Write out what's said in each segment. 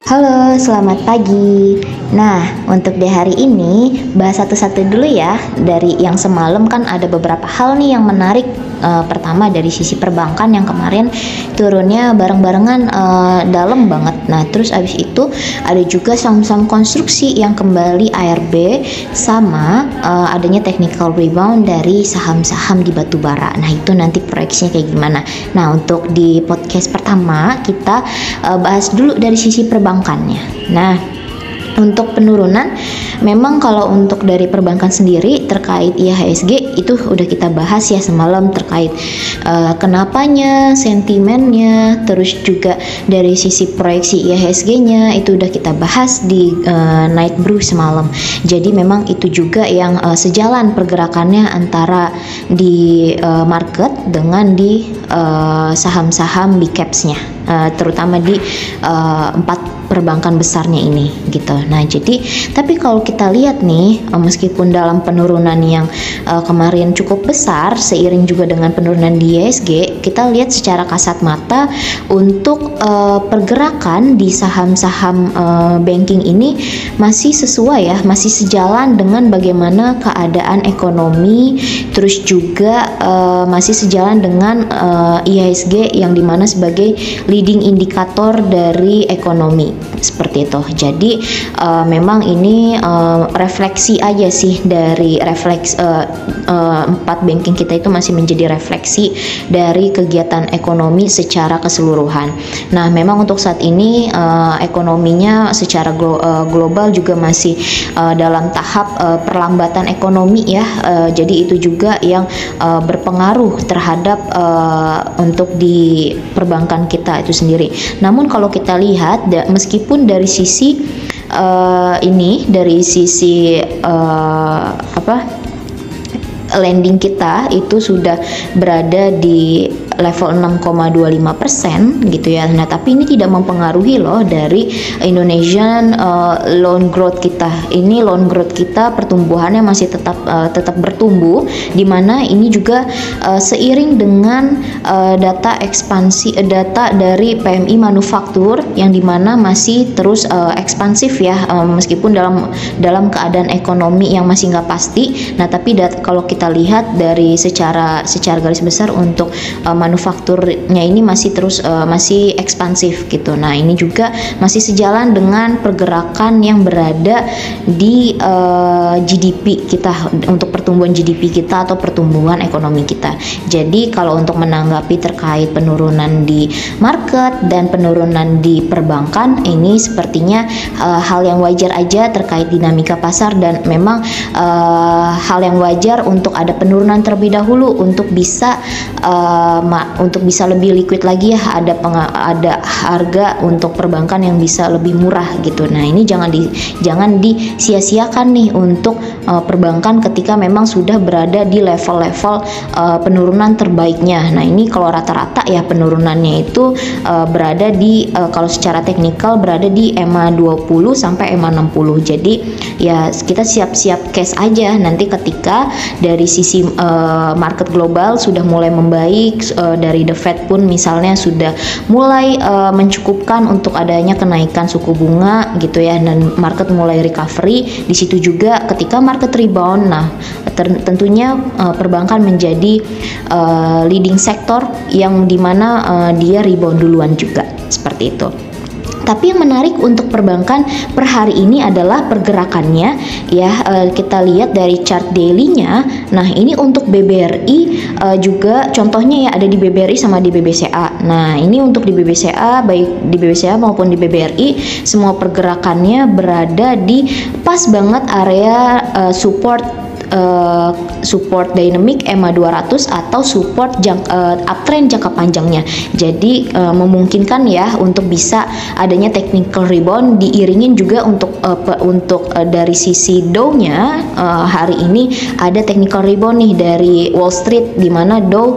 Halo, selamat pagi. Nah, untuk di hari ini bahas satu-satu dulu ya. Dari yang semalam kan ada beberapa hal nih yang menarik. Pertama dari sisi perbankan yang kemarin turunnya bareng-barengan dalam banget. Nah, terus abis itu ada juga saham-saham konstruksi yang kembali ARB sama adanya technical rebound dari saham-saham di batubara. Nah, itu nanti proyeksinya kayak gimana. Nah, untuk di podcast pertama kita bahas dulu dari sisi perbankannya. Nah, untuk penurunan, memang kalau untuk dari perbankan sendiri terkait IHSG itu udah kita bahas ya semalam terkait kenapanya, sentimennya, terus juga dari sisi proyeksi IHSG-nya itu udah kita bahas di Night Brew semalam. Jadi memang itu juga yang sejalan pergerakannya antara di market dengan di saham-saham big caps-nya, terutama di 4 perbankan besarnya ini gitu. Nah, jadi tapi kalau kita lihat nih, meskipun dalam penurunan yang kemarin cukup besar seiring juga dengan penurunan di IHSG, kita lihat secara kasat mata untuk pergerakan di saham-saham banking ini masih sesuai ya, masih sejalan dengan bagaimana keadaan ekonomi, terus juga masih sejalan dengan IHSG yang dimana sebagai leading indikator dari ekonomi seperti itu. Jadi memang ini refleksi aja sih dari refleks 4 banking kita itu masih menjadi refleksi dari kegiatan ekonomi secara keseluruhan. Nah, memang untuk saat ini ekonominya secara global juga masih dalam tahap perlambatan ekonomi ya. Jadi itu juga yang berpengaruh terhadap untuk di perbankan kita itu sendiri. Namun kalau kita lihat meskipun dari sisi lending kita itu sudah berada di level 6,25% gitu ya. Nah, tapi ini tidak mempengaruhi loh dari Indonesian loan growth kita. Ini loan growth kita pertumbuhannya masih tetap bertumbuh, di mana ini juga seiring dengan data dari PMI manufaktur yang dimana masih terus ekspansif ya, meskipun dalam keadaan ekonomi yang masih nggak pasti. Nah, tapi kalau kita lihat dari secara garis besar untuk manufakturnya ini masih terus masih ekspansif gitu. Nah, ini juga masih sejalan dengan pergerakan yang berada di GDP kita, untuk pertumbuhan GDP kita atau pertumbuhan ekonomi kita. Jadi kalau untuk menanggapi terkait penurunan di market dan penurunan di perbankan, ini sepertinya hal yang wajar aja terkait dinamika pasar, dan memang hal yang wajar untuk ada penurunan terlebih dahulu untuk bisa lebih liquid lagi ya, ada harga untuk perbankan yang bisa lebih murah gitu. Nah, ini jangan disia-siakan nih untuk perbankan ketika memang sudah berada di level-level penurunan terbaiknya. Nah, ini kalau rata-rata ya penurunannya itu berada di kalau secara teknikal berada di EMA 20 sampai EMA 60. Jadi ya kita siap-siap cash aja nanti ketika dari sisi market global sudah mulai membaik, dari The Fed pun misalnya sudah mulai mencukupkan untuk adanya kenaikan suku bunga gitu ya, dan market mulai recovery. Di situ juga ketika market rebound, nah tentunya perbankan menjadi leading sektor yang dimana dia rebound duluan juga seperti itu. Tapi yang menarik untuk perbankan per hari ini adalah pergerakannya ya. Kita lihat dari chart daily-nya. Nah, ini untuk BBRI juga contohnya ya, ada di BBRI sama di BBCA. Nah, ini untuk di BBCA, baik di BBCA maupun di BBRI, semua pergerakannya berada di pas banget area support dynamic EMA 200 atau support uptrend jangka panjangnya. Jadi memungkinkan ya untuk bisa adanya technical rebound, diiringin juga untuk dari sisi Dow-nya hari ini ada technical rebound nih dari Wall Street, di mana Dow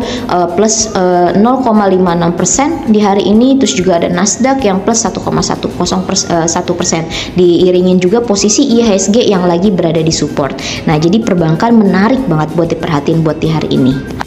plus 0,56% di hari ini, terus juga ada Nasdaq yang plus 1,1%, diiringin juga posisi IHSG yang lagi berada di support. Nah, jadi perbankan menarik banget buat diperhatiin buat di hari ini.